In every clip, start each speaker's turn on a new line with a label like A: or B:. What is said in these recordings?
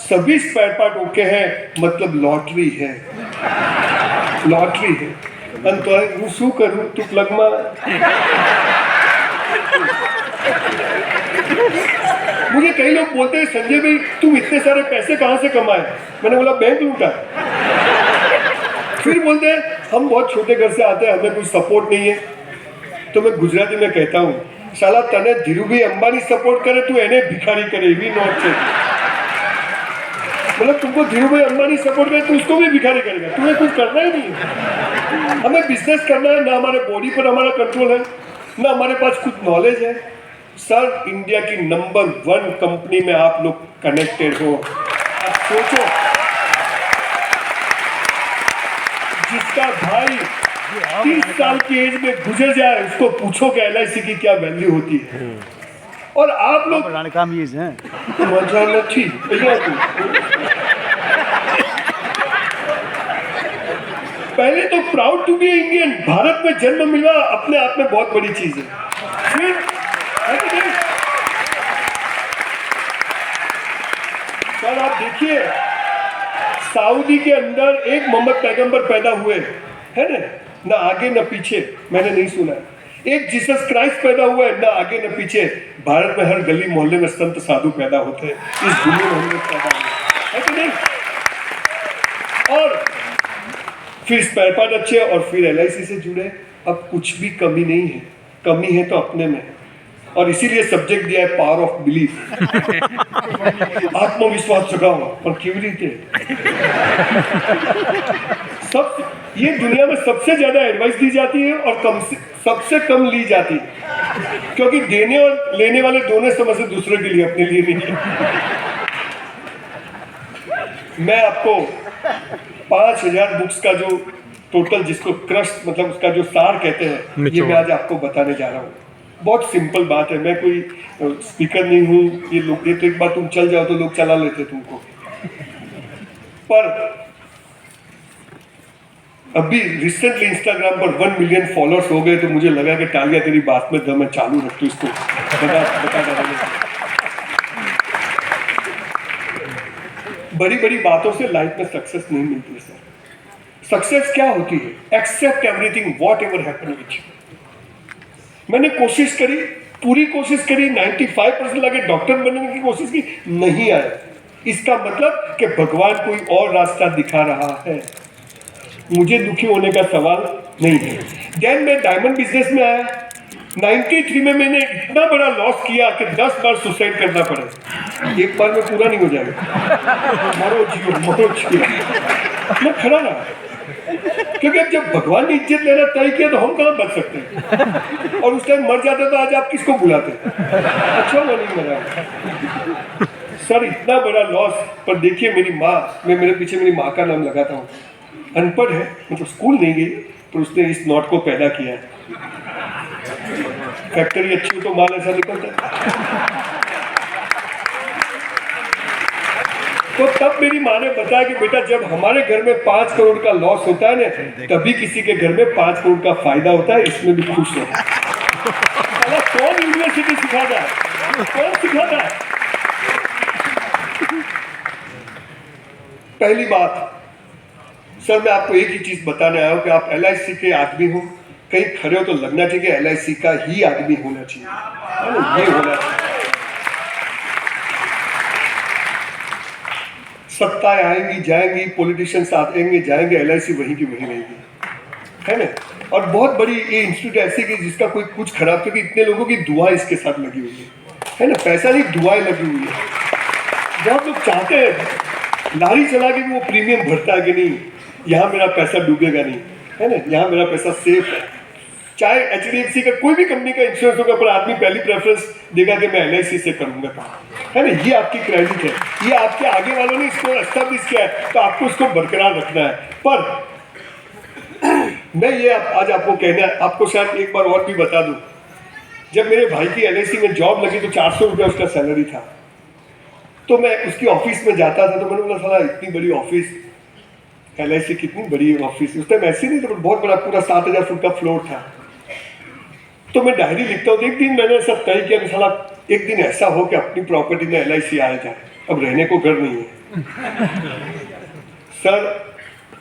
A: सभी spare part okay हैं, मतलब लॉटरी है, लॉटरी है। तो હું શું કરું તું પ્લગમાં मुझे कई लोग बोलते हैं संजय भाई तुम इतने सारे पैसे कहाँ से कमाए, मैंने बोला बैंक लूटा। फिर बोलते हैं हम बहुत छोटे घर से आते हैं, हमें कोई सपोर्ट नहीं है। तो मैं गुजराती में कहता हूँ साला तने धीरूभाई अंबानी सपोर्ट करे तू एने भिखारी करे भी नॉट से, मतलब तुमको धीरूभाई अंबानी सपोर्ट करे तो उसको भी भिखारी करेगा, तुम्हें कुछ करना ही नहीं है। हमें बिजनेस करना है, ना हमारे बॉडी पर हमारा कंट्रोल है, ना हमारे पास कुछ नॉलेज है। सर इंडिया की नंबर 1 कंपनी में आप लोग कनेक्टेड हो। आप सोचो जिसका भाई 30 साल की एज में गुजर जाए उसको पूछो कि LIC की क्या वैल्यू होती है, और आप लोग
B: काम ये है
A: मजा नहीं पहले तो proud to be Indian, Bharat में जन्म मिला अपने आप में बहुत बड़ी चीज है। फिर सर आप देखिए सऊदी के अंदर एक मोहम्मद पैगंबर पैदा हुए है ना आगे न पीछे, मैंने नहीं सुना। एक जीसस क्राइस्ट पैदा हुआ है, ना आगे न पीछे। भारत में हर गली मोहल्ले में संत साधु पैदा होते हैं, इस दुनिया में हम लोग पैदा हुए है कि नहीं। और फिर स्पेयर पार्ट अच्छे और फिर LIC से जुड़े। अब कुछ भी कमी नहीं है, कमी है तो अपने में, और इसीलिए सब्जेक्ट दिया है पावर ऑफ बिलीफ। आत्मविश्वास जगाओ और क्यों रीते सब ये दुनिया में सबसे ज्यादा एडवाइस दी जाती है और सबसे कम ली जाती है, क्योंकि देने और लेने वाले दोनों समझ से दूसरे के लिए, अपने लिए नहीं। मैं आपको 5000 बुक्स का जो टोटल जिसको क्रश मतलब उसका जो सार कहते हैं, ये मैं आज आपको बताने जा रहा हूँ। बहुत सिंपल बात है, मैं कोई स्पीकर नहीं हूँ। ये लोग ये तो एक बार तुम चल जाओ तो लोग चला लेते तुमको, पर अभी रिसेंटली इंस्टाग्राम पर 1 मिलियन फॉलोअर्स हो गए, तो मुझे लगा कि टालिया तेरी बात में मैं चालू रख दूं इसको बता बड़ी बड़ी बातों से लाइफ में सक्सेस नहीं मिलती है सर। सक्सेस क्या होती है? Accept everything whatever happen with you. मैंने कोशिश करी, पूरी कोशिश करी, 95% लगे, डॉक्टर बनने की कोशिश की, नहीं आया। इसका मतलब कि भगवान कोई और रास्ता दिखा रहा है, मुझे दुखी होने का सवाल नहीं है। देन मैं डायमंड बिजनेस में आया। 93 में मैंने इतना बड़ा लॉस किया कि 10 बार सुसाइड करना पड़े, एक बार में पूरा नहीं हो जाएगा। मरो जियो मैं खड़ा रहा, क्योंकि अब जब भगवान ने इज्जत लेना तय किया तो हम कहाँ बच सकते हैं। और उस टाइम मर जाते तो आज आप किसको बुलाते? अच्छा वो नहीं मरा सर, इतना बड़ा लॉस। पर देखिए मेरी माँ, मैं मेरे पीछे मेरी माँ का नाम लगाता हूँ, अनपढ़ है, मतलब स्कूल नहीं गई, पर उसने इस नॉट को पैदा किया है। फैक्ट्री अच्छी हो तो माल ऐसा निकलता है। तो तब मेरी माँ ने बताया कि बेटा जब हमारे घर में 5 करोड़ का लॉस होता है ना, तभी किसी के घर में 5 करोड़ का फायदा होता है, इसमें भी खुश हो। कौन यूनिवर्सिटी सिखाता है? कौन सिखाता है? पहली बात सर, मैं आपको एक ही चीज बताने आया हूं कि आप LIC के आदमी हो, कहीं खड़े हो तो लगना चाहिए कि LIC का ही आदमी होना चाहिए, ये होना चाहिए। सत्ताएं आएंगी जाएंगी, पॉलिटिशियंस आएंगे जाएंगे, LIC वहीं की वहीं रहेगी, है ना। और बहुत बड़ी ये इंस्टीट्यूट ऐसी कि जिसका कोई कुछ खराब, क्योंकि इतने लोगों की दुआ इसके साथ लगी हुई है ना, पैसा नहीं दुआएं लगी हुई है। बहुत लोग चाहते हैं लारी चला के वो प्रीमियम भरता है कि नहीं, यहाँ मेरा पैसा डूबेगा नहीं, है ना, यहाँ मेरा पैसा सेफ है। चाहे HDFC का कोई भी कंपनी का इंश्योरेंस होगा, पर आदमी पहली प्रेफरेंस देगा कि मैं LIC से करूंगा, है ना। ये आपकी क्रेडिट है, ये आपके आगे वालों ने इसको एस्टैब्लिश किया है, तो आपको इसको बरकरार रखना है। पर मैं ये आज आपको कहना है, आपको शायद एक बार और भी बता दूं, जब मेरे भाई की LIC में जॉब लगी तो 400 रुपया उसका सैलरी था। तो मैं उसकी ऑफिस में जाता था, तो मैंने बोला साला इतनी बड़ी ऑफिस, LIC कितनी बड़ी ऑफिस, उस टाइम ऐसी नहीं, तो बहुत बड़ा पूरा 7000 फुट का फ्लोर था। तो मैं डायरी लिखता हूँ। एक दिन मैंने सब तय किया कि साला एक दिन ऐसा हो कि अपनी प्रॉपर्टी में LIC आया जाए, अब रहने को घर नहीं है, सर,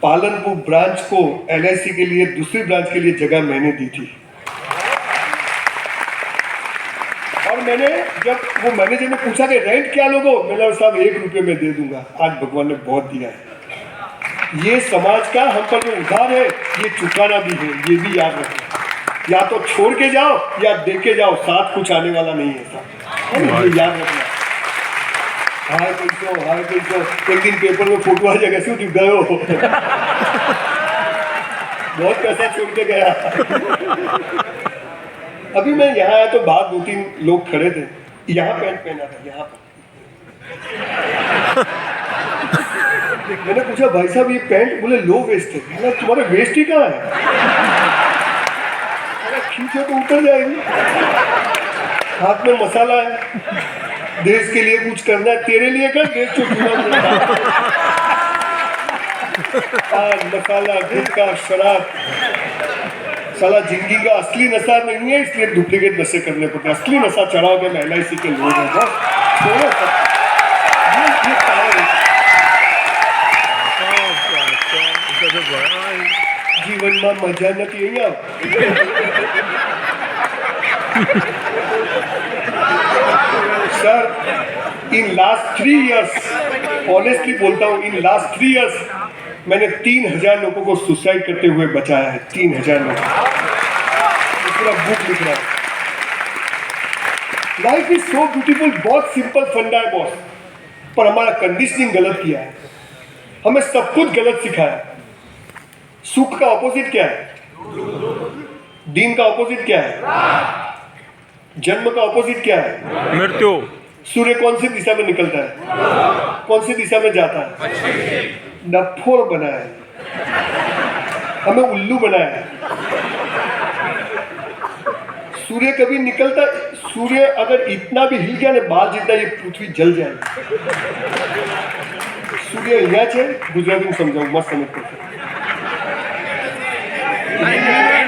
A: पालनपुर ब्रांच को LIC के लिए, दूसरी ब्रांच के लिए जगह मैंने दी थी। और मैंने, जब वो मैनेजर ने पूछा कि रेंट क्या लोगो, मैंने साहब 1 रुपये में दे दूंगा। आज भगवान ने बहुत दिया है। ये समाज का हम पर जो उधार है, ये चुकाना भी है, ये भी याद रखना। या तो छोड़ के जाओ या दे के जाओ, साथ कुछ आने वाला नहीं है साहब, ये याद रखना। हाय कैसो, एक दिन पेपर में फोटो आ जाएगा, क्यों दिख गए हो? बहुत पैसा छोड़ के गया। अभी मैं यहाँ आया तो बाहर 2-3 लोग खड़े थे, यहाँ पैंट पहना था, यहाँ पर। मैंने पूछा भाई साहब ये पैंट, बोले लो वेस्ट है। मैंने तुम्हारा वेस्ट ही कहाँ है? खींचो तो उतर जाएगी। हाथ में मसाला है, देश के लिए कुछ करना है, तेरे लिए कर, देश को मसाला, गुटखा, शराब, साला जिंदगी का असली नशा नहीं है, इसलिए डुप्लीकेट नशे करने पड़ते। असली नशा चढ़ाओगे में LIC के लोग हैं बस। जीवन में मजा नहीं है। Sir, in last 3 years, honestly बोलता हूँ, इन लास्ट 3 इयर्स मैंने 3000 लोगों को सुसाइड करते हुए बचाया है। 3000 लोग, पूरा बुक लिख रहा है। लाइफ इज सो ब्यूटीफुल, बहुत सिंपल फंडा है बॉस, पर हमारा कंडीशनिंग गलत किया है, हमें सब कुछ गलत सिखाया। सुख का ऑपोजिट क्या है? दिन का ऑपोजिट क्या है? जन्म का ऑपोजिट क्या है?
B: मृत्यु।
A: सूर्य कौन सी दिशा में निकलता है? कौन सी दिशा में जाता है? डफोर बनाया है, हमें उल्लू बनाया है। सूर्य कभी निकलता, सूर्य अगर इतना भी हिल गया ना, बाल जितना, ये पृथ्वी जल जाएगी। सूर्य यहाँ है, गुजराती में समझाऊं, मस्त समझ।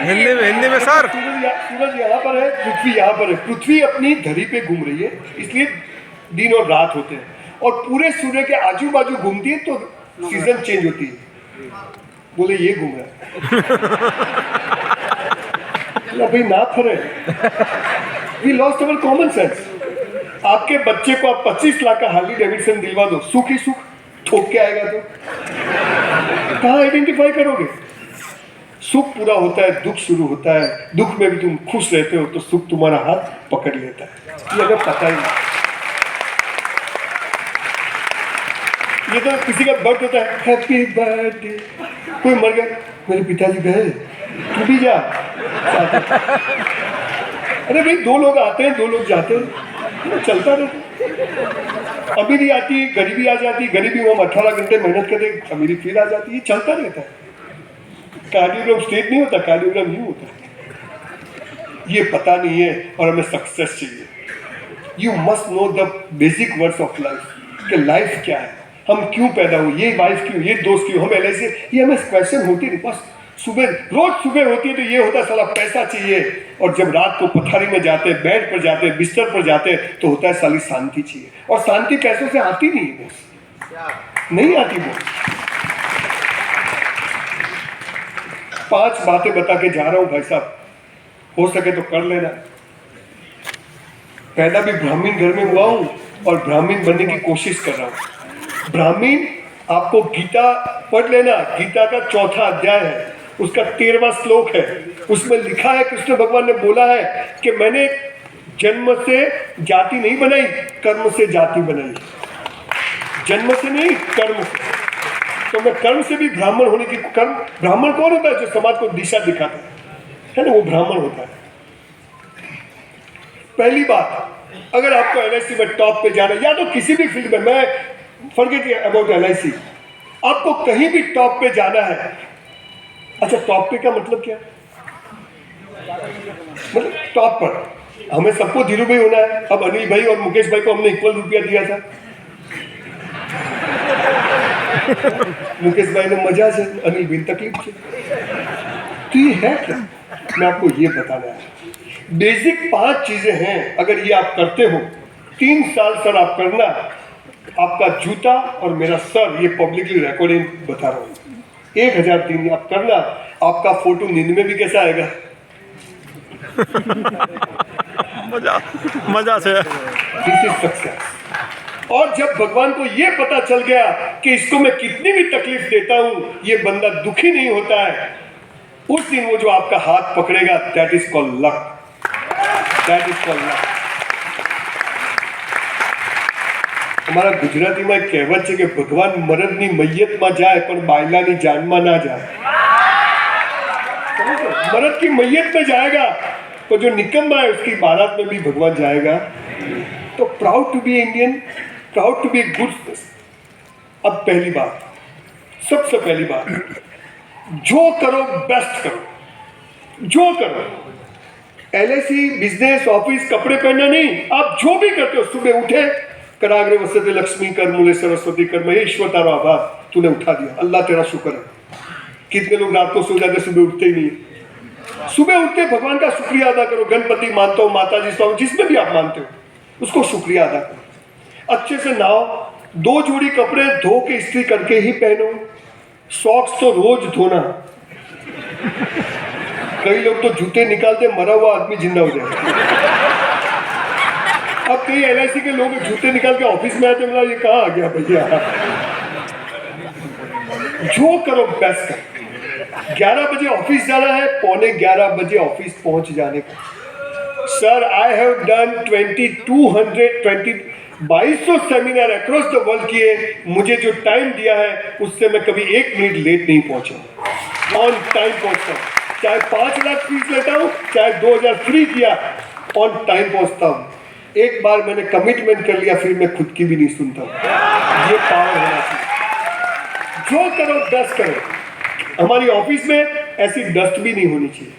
B: हिंदी में सर,
A: सूरज यहाँ पर है, पृथ्वी यहाँ पर है। पृथ्वी अपनी धरी पे घूम रही है, इसलिए दिन और रात होते हैं, और पूरे सूर्य के आजू बाजू घूमती है तो सीजन चेंज होती है। बोले ये घूम रहा है भाई, ना फरे। We lost our common sense. आपके बच्चे को आप 25 लाख का हार्ली डेविडसन दिलवा दो, सुख ही सुख ठोक के आएगा तो कहाँ आइडेंटिफाई करोगे? सुख पूरा होता है, दुख शुरू होता है। दुख में भी तुम खुश रहते हो तो सुख तुम्हारा हाथ पकड़ लेता है। ये अगर पता ही नहीं, ये तो किसी का बर्थ होता है, हैप्पी बर्थडे, कोई मर गया, मेरे पिताजी गए, तू भी जा। अरे भाई, 2 लोग आते हैं, 2 लोग जाते हैं, चलता रहता। अमीरी आती है, गरीबी आ जाती है, गरीबी में हम 18 घंटे मेहनत करते, अमीरी फिर आ जाती है, चलता रहता है। कार्डियोग्राम स्ट्रेट नहीं होता, कार्डियोग्राम यूं होता है। ये पता नहीं है और हमें सक्सेस चाहिए। You must know the basic words of life, कि लाइफ क्या है, हम क्यों पैदा हुए, ये वाइफ क्यों, ये दोस्त क्यों, हम LIC, ये हमें क्वेश्चन होती नहीं। बस सुबह, रोज सुबह होती है तो ये होता है साला पैसा चाहिए, और जब रात को पथारी में जाते, बेड पर जाते, बिस्तर पर जाते, तो होता है साली शांति चाहिए। और शांति पैसों से आती नहीं है, नहीं आती। वो 5 बातें बता के जा रहा हूं भाई साहब, हो सके तो कर लेना। पैदा भी ब्राह्मण घर में हुआ हूं और ब्राह्मण बनने की कोशिश कर रहा हूं। ब्राह्मण, आपको गीता पढ़ लेना, गीता का 4था अध्याय है, उसका 13वां श्लोक है। उसमें लिखा है, कृष्ण भगवान ने बोला है कि मैंने जन्म से जाति नहीं बनाई, कर्म से जाति बनाई। जन्म से नहीं, कर्म से। तो मैं कर्म से भी ब्राह्मण होने की, कर्म, ब्राह्मण कौन होता है? जो समाज को दिशा दिखाता है ना, वो ब्राह्मण होता है। पहली बात, अगर आपको LIC में टॉप पे जाना है, या तो किसी भी फील्ड में, मैं फॉरगेट अबाउट LIC, आपको कहीं भी टॉप पे जाना है। अच्छा, टॉप पे का मतलब क्या? मतलब टॉप पर हमें सबको धीरू भाई होना है। अब अनिल भाई और मुकेश भाई को हमने इक्वल रुपया दिया था। मुकेश भाई ने मजा से, अनिल भाई तकलीफ से। तो ये है क्या? मैं आपको ये बताना है। बेसिक 5 चीजें हैं, अगर ये आप करते हो, 3 साल सर आप करना, आपका जूता और मेरा सर, ये पब्लिकली रिकॉर्डिंग बता रहा हूँ, 1000 दिन आप करना, आपका फोटो नींद में भी कैसा आएगा।
B: मजा से।
A: This is success. और जब भगवान को ये पता चल गया कि इसको मैं कितनी भी तकलीफ देता हूं ये बंदा दुखी नहीं होता है, उस दिन वो जो आपका हाथ पकड़ेगा, that is called luck, that is called luck. हमारा गुजराती में एक कહેવત છે કે ભગવાન મરદની મૈયતમાં જાય પણ બાયલાની જાનમાં ના જાય। मर्द की मैयत में जाएगा तो जो निकम्मा है उसकी बारात में भी भगवान जाएगा। तो proud to be Indian, proud to be good. अब पहली बात, सबसे पहली बात, जो करो बेस्ट करो, जो करो। एलआईसी, बिजनेस, ऑफिस, कपड़े पहनना नहीं, आप जो भी करते हो, सुबह उठे, कराग्रे वसते लक्ष्मी कर मूले सरस्वती कर, मैं ईश्वर तारा आभार, तूने उठा दिया, अल्लाह तेरा शुक्र है। कितने लोग रात को सो जाते, सुबह उठते ही नहीं। सुबह उठते भगवान का शुक्रिया अदा करो। गणपति मानते हो, माता जी स्वामी, जिसमें भी आप मानते हो, उसको शुक्रिया अदा करो। अच्छे से नहाओ, 2 जोड़ी कपड़े धो के इस्त्री करके ही पहनो। सॉक्स तो रोज धोना। कई लोग तो जूते निकालते, मरा हुआ आदमी जिंदा हो जाए। अब कई एलआईसी के लोग जूते निकाल के ऑफिस में आते, बोला ये कहाँ आ गया भैया। जो करो बेस्ट करो। 11 बजे ऑफिस जाना है, 11:15 बजे ऑफिस पहुंच जाने का। Sir, I have done 2200 seminar across the world किए। मुझे जो टाइम दिया है उससे मैं कभी 1 मिनट लेट नहीं पहुंचा, ऑन टाइम पहुंचता हूं। चाहे 5 लाख फीस लेता हूं, चाहे 2000 फ्री किया, ऑन टाइम पहुंचता हूं। एक बार मैंने कमिटमेंट कर लिया, फिर मैं खुद की भी नहीं सुनता हूं। ये पावर होना चाहिए। जो करो बेस्ट करो। हमारी ऑफिस में ऐसी डस्ट भी नहीं होनी चाहिए।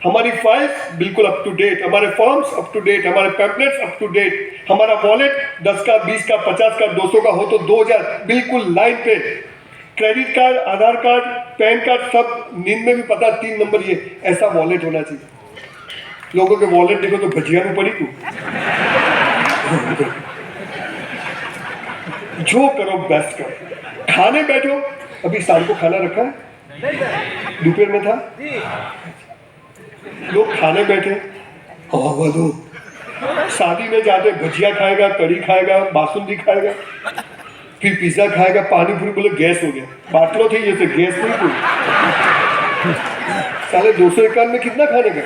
A: हमारी फाइल्स बिल्कुल अप टू डेट, हमारे फॉर्म्स अप टू डेट, हमारे पैम्पलेट्स अप टू डेट, हमारा वॉलेट 10 का, 20 का, 50 का, 200 का हो तो 2000 बिल्कुल लाइन पे। क्रेडिट कार्ड, आधार कार्ड, पैन कार्ड सब नींद में भी पता 3 नंबर, ये ऐसा वॉलेट होना चाहिए। लोगों के वॉलेट देखो तो भजिया में पड़ी तू। जो करो बेस्ट करो। खाने बैठो, अभी शाम को खाना रखा है, दोपहर में था, लोग खाने बैठे, हाँ बोलो, शादी में जाते भजिया खाएगा, कड़ी खाएगा, बासुंदी खाएगा, फिर पिज्जा खाएगा, पानी पूरी, बोले गैस हो गया। बाटलो थे जैसे गैस नहीं पूरी। साले 251 में कितना खाने का।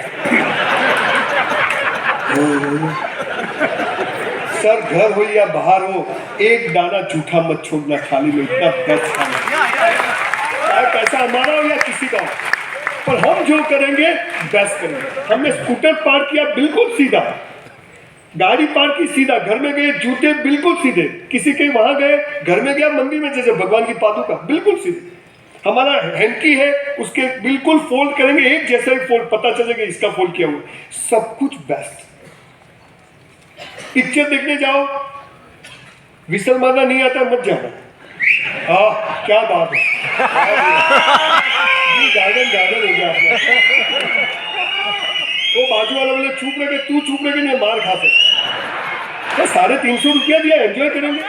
A: सर, घर हो या बाहर हो, एक दाना जूठा मत छोड़ना थाली में, इतना बेस्ट खाना, चाहे पैसा हमारा हो या किसी का हो, पर हम जो करेंगे बेस्ट करेंगे। हमने स्कूटर पार्क किया बिल्कुल सीधा, गाड़ी पार्क की सीधा, घर में गए जूते बिल्कुल सीधे, किसी के वहां गए, घर में गया मंदिर में जैसे भगवान की पादुका बिल्कुल सीधे। हमारा हैंकी है, उसके बिल्कुल फोल्ड करेंगे, एक जैसा ही फोल्ड, पता चलेगा इसका फोल्ड किया हुआ। सब कुछ बेस्ट। पिक्चर देखने जाओ, विसल मारना नहीं आता मत जाना। हाँ, क्या बात है, गार्डन हो गया आपका। वो बाजू वाला बोले चुप रहे, तू चुप रहे नहीं, मार खा सकते। तो 350 रुपया दिया, एंजॉय करेंगे।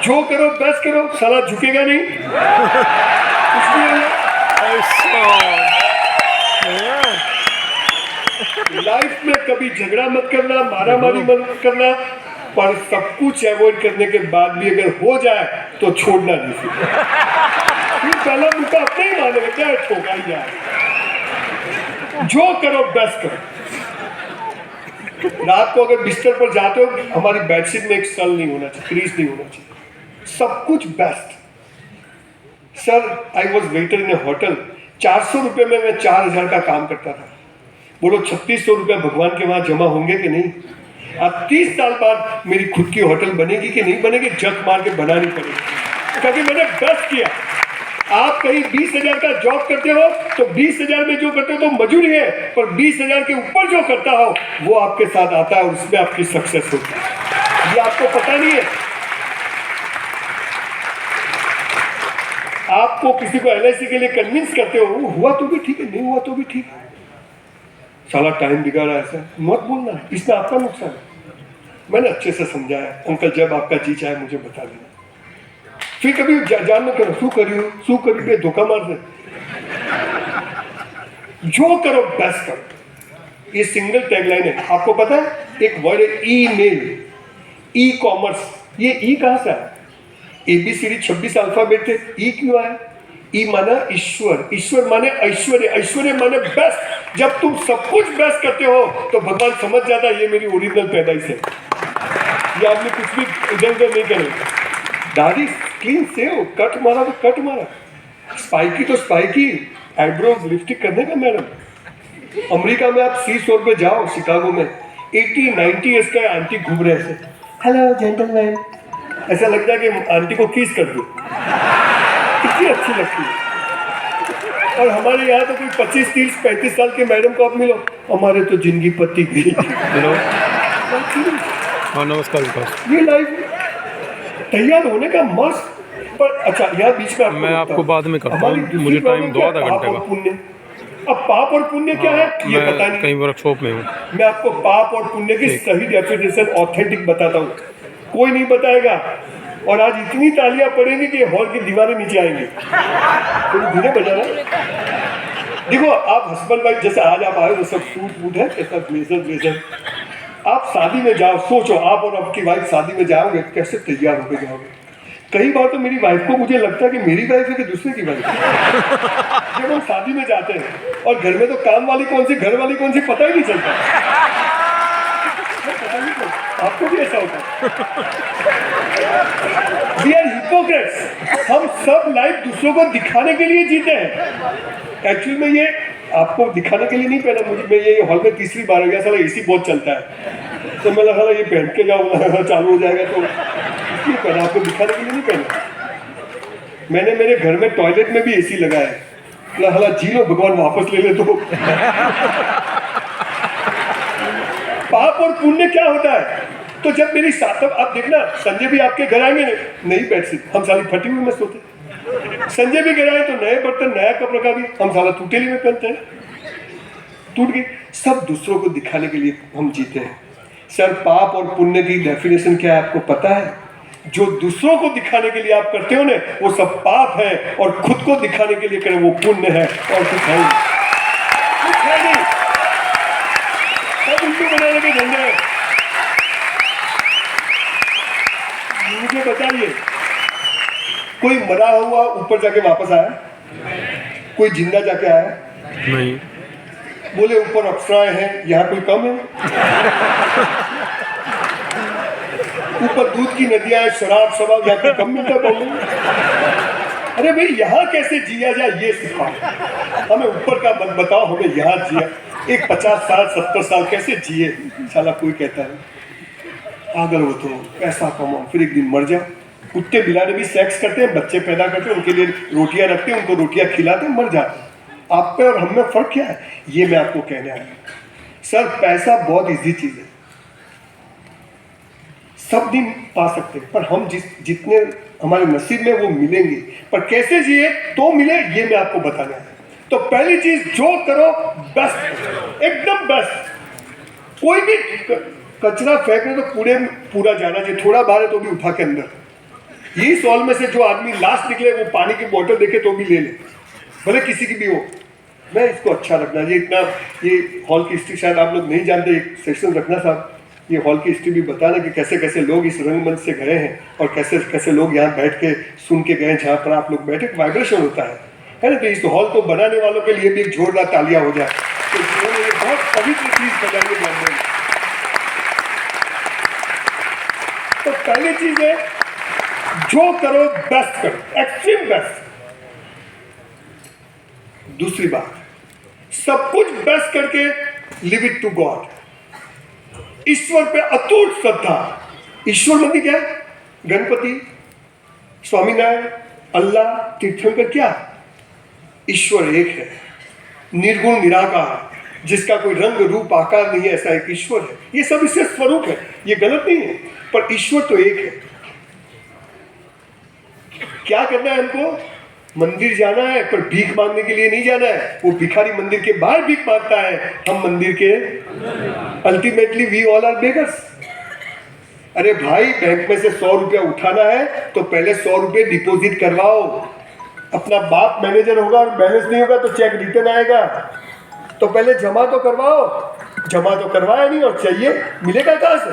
A: जो करो बेस्ट करो, साला झुकेगा नहीं कुछ नहीं होगा। लाइफ में कभी झगड़ा मत करना, मारामारी मत करना, पर सब कुछ अवॉइड करने के बाद भी अगर हो जाए तो छोड़ना नहीं। फिर पहला मुद्दा अपने ही मानेगा, क्या ठोका ही जाए। जो करो बेस्ट करो। रात को अगर बिस्तर पर जाते हो, हमारी बेडशीट में एक सल नहीं होना चाहिए, क्रीज नहीं होना चाहिए, सब कुछ best. Sir, I was waiter in A hotel, 400 रुपये में मैं 4000 का काम करता था। बोलो 3600 रुपया भगवान के वहां जमा होंगे कि नहीं? अब 30 साल बाद मेरी खुद की होटल बनेगी कि नहीं बनेगी, जग मार के बनानी पड़ेगी, क्योंकि मैंने बेस्ट किया। आप कहीं 20,000 का जॉब करते हो तो 20,000 में जो करते हो तो मजूरी है, पर 20,000 के ऊपर जो करता हो वो आपके साथ आता है और उसमें आपकी सक्सेस होती है। ये आपको पता नहीं है। आपको किसी को एलआईसी के लिए कन्विंस करते हो, वो हुआ तो भी ठीक है, नहीं हुआ तो भी ठीक है, साला टाइम बिगाड़ा, ऐसा मत बोलना, इसमें आपका नुकसान है। मैंने अच्छे से समझाया, अंकल जब आपका जी चाहे मुझे बता देना। फिर कभी जान में करो शू करी पे धोखा मार दे, जो करो बेस्ट करो, ये सिंगल टैगलाइन है। आपको पता है एक वर्ड है ईमेल, ई कॉमर्स, ये ई कहां से आया? ABCD 26 अल्फाबेट थे, ई क्यों आया? ई माना ईश्वर, ईश्वर माने ऐश्वर्य, ऐश्वर्य माने बेस्ट। जब तुम सब कुछ बेस्ट करते हो तो भगवान समझ जाता है ये मेरी ओरिजिनल पैदाइश है, ये आपने कुछ भी इधर उधर नहीं करे। दाढ़ी क्लीन सेव, कट मारा तो कट मारा, स्पाइकी तो स्पाइकी, आईब्रोज लिपस्टिक करने का मैडम। अमेरिका में आप सी शोर पे जाओ, शिकागो में 80-90 ईयर्स का आंटी घूम रहे हैं, हेलो जेंटलमैन, ऐसा लगता है कि आंटी को किस कर दो, कितनी अच्छी लगती है। और हमारे यहाँ तो कोई 25, 30, 35 साल के मैडम को आप मिलो, हमारे तो जिंदगी पत्ती गई।
B: हेलो, हाँ नमस्कार विकास।
A: ये लाइफ तैयार होने का मस्त। पर अच्छा यहाँ बीच में
B: मैं आपको बाद में करता हूँ, मुझे टाइम 2 आधा घंटे का।
A: पुण्य, अब पाप और पुण्य क्या है ये पता नहीं,
B: कहीं वर्कशॉप में हूँ।
A: मैं आपको पाप और पुण्य की सही डेफिनेशन ऑथेंटिक बताता हूँ, कोई नहीं बताएगा। और आज इतनी तालियां पड़ेंगी कि हॉल की दीवारें नीचे आएंगी। थोड़ी धीरे बजाना। देखो आप हस्बैंड वाइफ जैसे आज आप आए हो, सब सूट वूट है, कैसा ब्लेजर। आप शादी में जाओ, सोचो आप और आपकी वाइफ शादी में जाओगे, कैसे तैयार होकर जाओगे। कई बार तो मेरी वाइफ को मुझे लगता है कि मेरी वाइफ है कि दूसरे की वाइफ है। जब हम शादी में जाते हैं और घर में तो काम वाली कौन सी, घर वाली कौन सी, पता ही नहीं चलता। आपको भी ऐसा होता है? We are hypocrites। हम सब लाइफ दूसरों को दिखाने के लिए जीते हैं। एक्चुअली में ये आपको दिखाने के लिए नहीं पहना, मुझे मैं ये हॉल में तीसरी बार हो गया, साला AC बहुत चलता है, तो मैं लगा ये पहन के जाऊँगा चालू हो जाएगा, तो इसलिए पहना, आपको दिखाने के लिए नहीं पहना। मैंने मेरे घर में टॉयलेट में भी AC लगा है, लगा जी लो भगवान वापस ले ले। तो पाप और पुण्य क्या होता है? तो जब मेरी साथ, आप देखना संजय भी आपके घर आएंगे, नहीं बेडशीट, हम साली फटी हुई में सोते। संजय भी घर आए तो नए बर्तन, नया कपड़ा का भी हम साला टूटेली में पहनते हैं, टूट गई। सब दूसरों को दिखाने के लिए हम जीते हैं। सर पाप और पुण्य की डेफिनेशन क्या है आपको पता है? जो दूसरों को दिखाने के लिए आप करते हो ना, वो सब पाप है, और खुद को दिखाने के लिए करें वो पुण्य है, और कुछ है नहीं। सब उल्टू बनाने के धंधे हैं। मुझे बताइए कोई मरा हुआ ऊपर जाके वापस आया? कोई जिंदा जाके आया?
B: नहीं।
A: बोले ऊपर अप्सराएं हैं, यहाँ कोई कम है? ऊपर दूध की नदियां हैं, शराब शराब, यहाँ कोई कम मिलता है? अरे भाई यहाँ कैसे जिया जाए ये सिखाओ हमें, ऊपर का मत बताओ, हमें यहाँ जिया। एक 50 साल 70 साल कैसे जिए? साला कोई कहता है पागल हो तो पैसा कमाओ फिर एक दिन मर जाओ। कुत्ते बिलाने भी सेक्स करते हैं, बच्चे पैदा करते हैं, उनके लिए रोटियां रखते हैं, उनको रोटियां खिलाते हैं, मर जाते हैं। आप पे और हम में फर्क क्या है? ये मैं आपको कहने आया। सर पैसा बहुत इजी चीज है, सब नहीं पा सकते, पर हम जितने हमारे नसीब में वो मिलेंगे, पर कैसे जिए तो मिले ये मैं आपको बताना है। तो पहली चीज जो करो बेस्ट, एकदम बेस्ट। कोई भी कचरा फेंकने तो पूरा जाना चाहिए, थोड़ा बाहर है तो भी उठा के अंदर। यही सॉल में से जो आदमी लास्ट निकले वो पानी की बोतल देखे तो भी ले ले, भले किसी की भी हो। मैं इसको अच्छा रखना, ये इतना, ये हॉल की हिस्ट्री शायद आप लोग नहीं जानते, एक सेक्शन रखना साहब, ये हॉल की हिस्ट्री भी बताना कि कैसे कैसे लोग इस रंगमंच से गए हैं और कैसे कैसे लोग यहाँ बैठ के सुन के गए, जहाँ पर आप लोग बैठे वाइब्रेशन होता है ना। तो इस हॉल को बनाने वालों के लिए भी एक जोरदार तालियां हो जाए, तो जिन्होंने ये बहुत पवित्र चीज बनाई है। तो पहली चीज है जो करो बेस्ट करो, एक्सट्रीम बेस्ट। दूसरी बात, सब कुछ बेस्ट करके लिव इट टू गॉड, ईश्वर पे अटूट श्रद्धा। ईश्वर मंदिर क्या है? गणपति, स्वामीनारायण, अल्लाह, तीर्थंकर, क्या? ईश्वर एक है, निर्गुण निराकार, जिसका कोई रंग रूप आकार नहीं है, ऐसा एक ईश्वर है। ये सब इससे स्वरूप है, ये गलत नहीं है, पर ईश्वर तो एक है। क्या करना है हमको? मंदिर जाना है, पर भीख मांगने के लिए नहीं जाना है। वो भिखारी मंदिर के बाहर भीख मांगता है, हम मंदिर के, ultimately we all are beggars. अरे भाई, बैंक में से 100 रुपया उठाना है तो पहले 100 रुपये डिपॉजिट करवाओ। अपना बाप मैनेजर होगा और बैलेंस नहीं होगा तो चेक रिटर्न आएगा। तो पहले जमा तो करवाओ। जमा तो करवाया नहीं और चाहिए मिलेगा कहाँ से?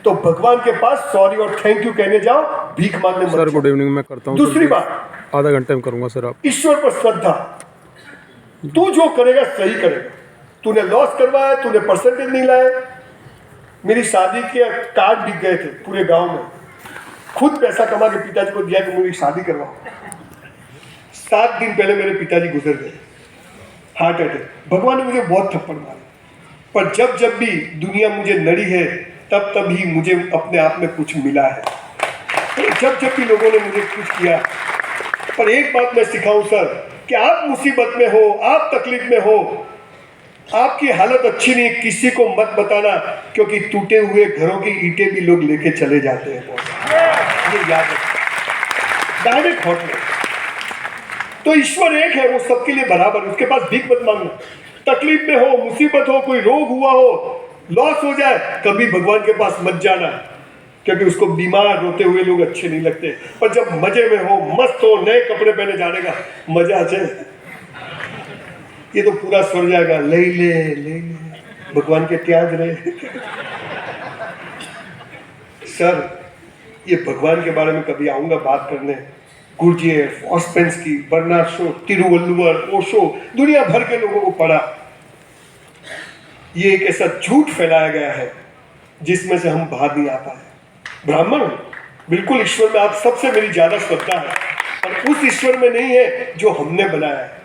A: तो भगवान के पास सॉरी और थैंक यू कहने जाओ, भीख मांगने मत
B: सर
A: जाओ।
B: गुड इवनिंग, मैं करता हूँ।
A: दूसरी बात,
B: आधा घंटे में करूँगा सर। आप
A: ईश्वर पर श्रद्धा। तू जो करेगा सही करेगा। तूने लॉस करवाया, तूने परसेंटेज नहीं लाए। मेरी शादी के कार्ड बिक गए थे पूरे गांव में। खुद पैसा कमा के पिताजी को दिया कि मेरी शादी करवाओ। 7 दिन पहले मेरे पिताजी गुजर गए, हार्ट अटैक। भगवान ने मुझे बहुत थप्पड़ मारे, पर जब जब भी दुनिया मुझे नड़ी है तब तब ही मुझे अपने आप में कुछ मिला है। जब जब भी लोगों ने मुझे कुछ किया, पर एक बात मैं सिखाऊं सर, कि आप मुसीबत में हो, आप तकलीफ में हो, आपकी हालत अच्छी नहीं, किसी को मत बताना, क्योंकि टूटे हुए घरों की ईंटें भी लोग लेके चले जाते हैं। ये याद रखो, डायरेक्ट हॉट में। तो ईश्वर एक है, वो सबके लिए बराबर है। उसके पास भीख मत मांगना। तकलीफ में हो, मुसीबत हो, कोई रोग हुआ हो, लॉस हो जाए, कभी भगवान के पास मत जाना, क्योंकि उसको बीमार रोते हुए लोग अच्छे नहीं लगते। पर जब मजे में हो, मस्त हो, नए कपड़े पहने जाने का मजा आ जाए, ये तो पूरा सर जाएगा। ले ले भगवान के त्याग रहे। सर, ये भगवान के बारे में कभी आऊंगा बात करने। Gurdjieff, Ouspensky, Bernard Shaw, Thiruvalluvar, Osho, दुनिया भर के लोगों को पढ़ा। ये एक ऐसा झूठ फैलाया गया है जिसमें से हम बाहर नहीं आ पाए। ब्राह्मण बिल्कुल, ईश्वर में आप सबसे मेरी ज्यादा श्रद्धा है, पर उस ईश्वर में नहीं है जो हमने बनाया है।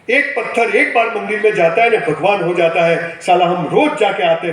A: एक पत्थर एक बार मंदिर में जाता है ना, भगवान हो जाता है। साला हम रोज जाके आते हैं।